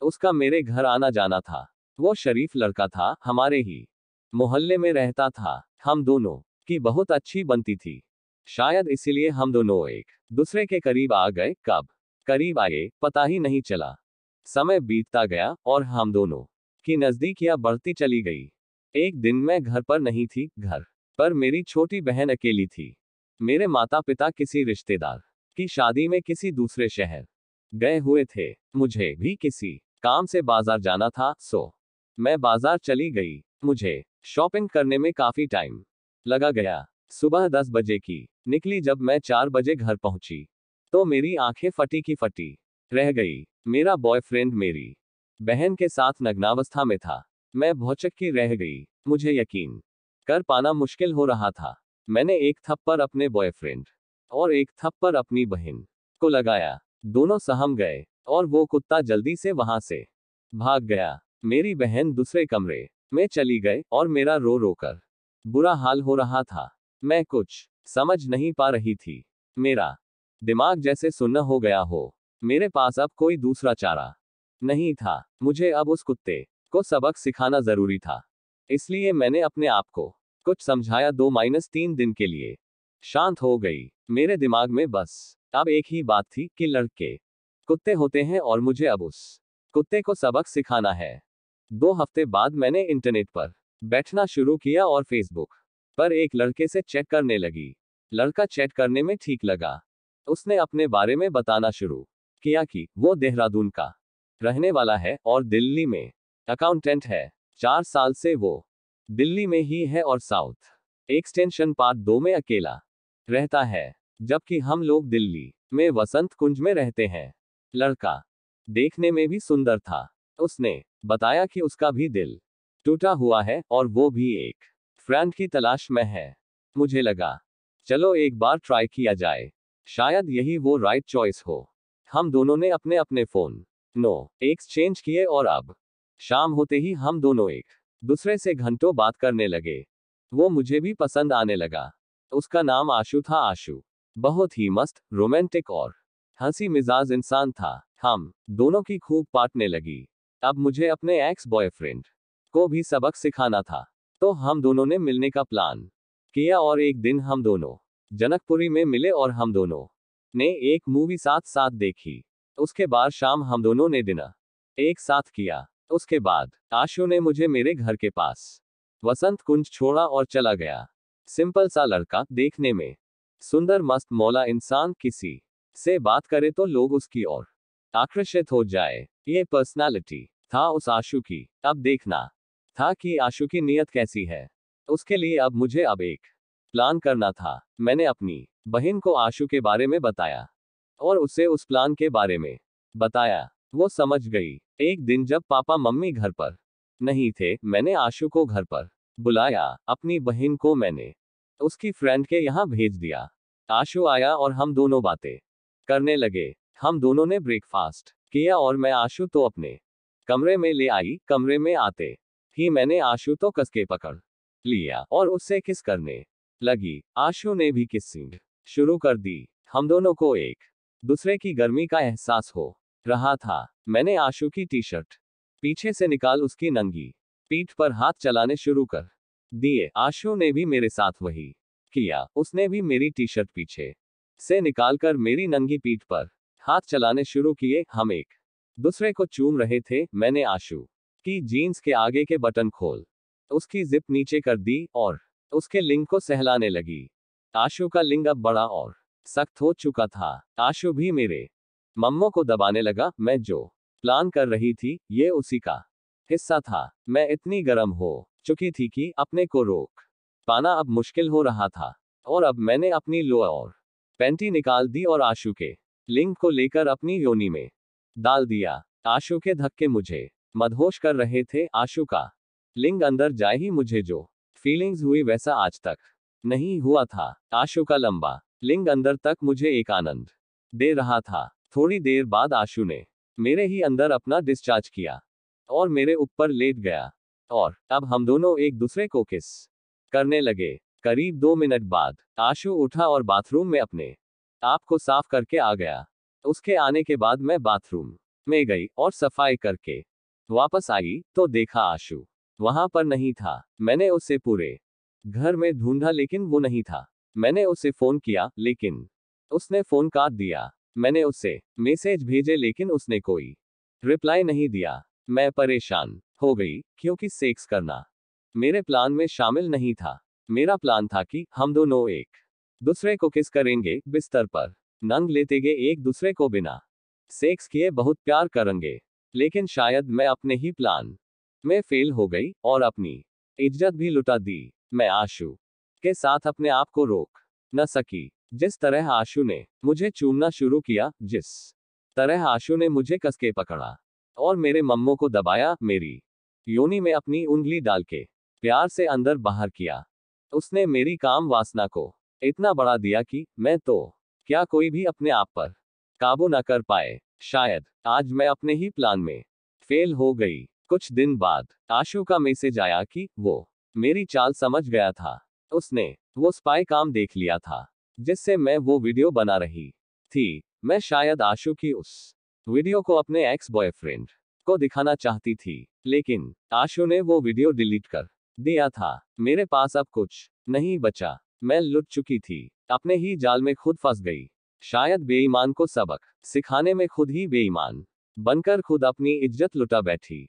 उसका मेरे घर आना जाना था। वो शरीफ लड़का था, हमारे ही मोहल्ले में रहता था। हम दोनों की बहुत अच्छी बनती थी। शायद इसीलिए हम दोनों एक दूसरे के करीब आ गए। कब करीब आए पता ही नहीं चला। समय बीतता गया और हम दोनों की नजदीकियां बढ़ती चली गई। एक दिन मैं घर पर नहीं थी। घर पर मेरी छोटी बहन अकेली थी। मेरे माता पिता किसी रिश्तेदार की शादी में किसी दूसरे शहर गए हुए थे। मुझे भी किसी काम से बाजार जाना था, सो मैं बाजार चली गई। मुझे शॉपिंग करने में काफी टाइम लगा गया। सुबह 10 बजे की निकली। जब मैं 4 बजे घर पहुंची तो मेरी आंखें फटी की फटी रह गई। मेरा बॉयफ्रेंड मेरी बहन के साथ नग्नावस्था में था। मैं भौचक्की रह गई। मुझे यकीन कर पाना मुश्किल हो रहा था। मैंने एक थप्पड़ अपने बॉयफ्रेंड और एक थप्पड़ अपनी बहन को लगाया। दोनों सहम गए और वो कुत्ता जल्दी से वहां से भाग गया। मेरी बहन दूसरे कमरे में चली गई और मेरा रो रो कर बुरा हाल हो रहा था। मैं कुछ समझ नहीं पा रही थी। मेरा दिमाग जैसे सुन्न हो गया हो। मेरे पास अब कोई दूसरा चारा नहीं था। मुझे अब उस कुत्ते को सबक सिखाना जरूरी था। इसलिए मैंने अपने आप को कुछ समझाया। 2-3 दिन के लिए शांत हो गई। मेरे दिमाग में बस अब एक ही बात थी कि लड़के कुत्ते होते हैं और मुझे अब उस कुत्ते को सबक सिखाना है। 2 हफ्ते बाद मैंने इंटरनेट पर बैठना शुरू किया और फेसबुक पर एक लड़के से चैट करने लगी। लड़का चैट करने में ठीक लगा। उसने अपने बारे में बताना शुरू किया कि वो देहरादून का रहने वाला है और दिल्ली में अकाउंटेंट है। 4 साल से वो दिल्ली में ही है और साउथ एक्सटेंशन पार्ट 2 में अकेला रहता है, जबकि हम लोग दिल्ली में वसंत कुंज में रहते हैं। लड़का देखने में भी सुंदर था। उसने बताया कि उसका भी दिल टूटा हुआ है और वो भी एक फ्रेंड की तलाश में है। मुझे लगा चलो एक बार ट्राई किया जाए, शायद यही वो राइट चॉइस हो। हम दोनों ने अपने अपने फोन नो एक्सचेंज किए और अब शाम होते ही हम दोनों एक दूसरे से घंटों बात करने लगे। वो मुझे भी पसंद आने लगा। उसका नाम आशु था। आशु बहुत ही मस्त, रोमांटिक और हंसी मिजाज इंसान था। हम दोनों की खूब पाटने लगी। अब मुझे अपने एक्स बॉयफ्रेंड को भी सबक सिखाना था, तो हम दोनों ने मिलने का प्लान किया और एक दिन हम दोनों जनकपुरी में मिले और हम दोनों ने एक मूवी साथ साथ देखी। उसके बाद शाम हम दोनों ने डिनर एक साथ किया। उसके बाद आशु ने मुझे मेरे घर के पास वसंत कुंज छोड़ा और चला गया। सिंपल सा लड़का, देखने में सुंदर मस्त मौला इंसान, किसी से बात करे तो लोग उसकी ओर आकर्षित हो जाए। ये पर्सनालिटी था उस आशु की। अब देखना था कि आशु की नीयत कैसी है। उसके लिए अब मुझे एक प्लान करना था। मैंने अपनी बहन को आशु के बारे में बताया और उसे उस प्लान के बारे में बताया। वो समझ गई। एक दिन जब पापा मम्मी घर पर नहीं थे, मैंने आशु को घर पर बुलाया। अपनी बहन को मैंने उसकी फ्रेंड के यहाँ भेज दिया। आशु आया और हम दोनों बातें करने लगे। हम दोनों ने ब्रेकफास्ट किया और मैं आशु तो अपने कमरे में ले आई। कमरे में आते ही मैंने आशु तो कस के पकड़ लिया और उससे किस करने लगी। आशु ने भी किसिंग शुरू कर दी। हम दोनों को एक दूसरे की गर्मी का एहसास हो रहा था। मैंने आशु की टी शर्ट पीछे से निकाल उसकी नंगी पीठ पर हाथ चलाने शुरू कर दिए। आशु ने भी मेरे साथ वही किया। उसने भी मेरी टी शर्ट पीछे से निकालकर मेरी नंगी पीठ पर हाथ चलाने शुरू किए। हम एक दूसरे को चूम रहे थे। मैंने आशु की जीन्स के आगे के बटन खोल उसकी जिप नीचे कर दी और उसके लिंग को सहलाने लगी। आशु का लिंग अब बड़ा और सख्त हो चुका था। आशु भी मेरे मम्मों को दबाने लगा। मैं जो प्लान कर रही थी, ये उसी का हिस्सा था। मैं इतनी गर्म हो चुकी थी कि अपने को रोक पाना अब मुश्किल हो रहा था। और अब मैंने अपनी लोअर और पैंटी निकाल दी और आशु के लिंग को लेकर अपनी योनि में डाल दिया। आशु के धक्के मुझे मदहोश कर रहे थे। आशु का लिंग अंदर जाए ही मुझे जो फीलिंग्स हुई वैसा आज तक नहीं हुआ था। आशु का लंबा लिंग अंदर तक मुझे एक आनंद दे रहा था। थोड़ी देर बाद आशु ने मेरे ही अंदर अपना डिस्चार्ज किया और मेरे ऊपर लेट गया और अब हम दोनों एक दूसरे को किस करने लगे। करीब 2 मिनट बाद आशु उठा और बाथरूम में अपने आप को साफ करके आ गया। उसके आने के बाद मैं बाथरूम में गई और सफाई करके वापस आई तो देखा आशु वहां पर नहीं था। मैंने उसे पूरे घर में ढूंढा लेकिन वो नहीं था। मैंने उसे फोन किया लेकिन उसने फोन काट दिया। मैंने उसे मैसेज भेजे लेकिन उसने कोई रिप्लाई नहीं दिया। मैं परेशान हो गई क्योंकि सेक्स करना मेरे प्लान में शामिल नहीं था। मेरा प्लान था कि हम दोनों एक दूसरे को किस करेंगे, बिस्तर पर नंग लेतेगे एक दूसरे को बिना सेक्स किए बहुत प्यार करेंगे। लेकिन शायद मैं अपने ही प्लान में फेल हो गई और अपनी इज्जत भी लुटा दी। मैं आशु के साथ अपने आप को रोक न सकी। जिस तरह आशु ने मुझे चूमना शुरू किया, जिस तरह आशु ने मुझे कसके पकड़ा और मेरे मम्मों को दबाया, मेरी योनि में अपनी उंगली डाल के प्यार से अंदर बाहर किया, उसने मेरी काम वासना को इतना बढ़ा दिया कि मैं तो क्या कोई भी अपने आप पर काबू न कर पाए। शायद आज मैं अपने ही प्लान में फेल हो गई। कुछ दिन बाद आशु का मैसेज आया कि वो मेरी चाल समझ गया था। उसने वो स्पाई काम देख लिया था जिससे मैं वो वीडियो बना रही थी। मैं शायद आशु की उस वीडियो को अपने एक्स बॉयफ्रेंड को दिखाना चाहती थी, लेकिन आशु ने वो वीडियो डिलीट कर दिया था। मेरे पास अब कुछ नहीं बचा। मैं लुट चुकी थी, अपने ही जाल में खुद फंस गई। शायद बेईमान को सबक सिखाने में खुद ही बेईमान बनकर खुद अपनी इज्जत लुटा बैठी।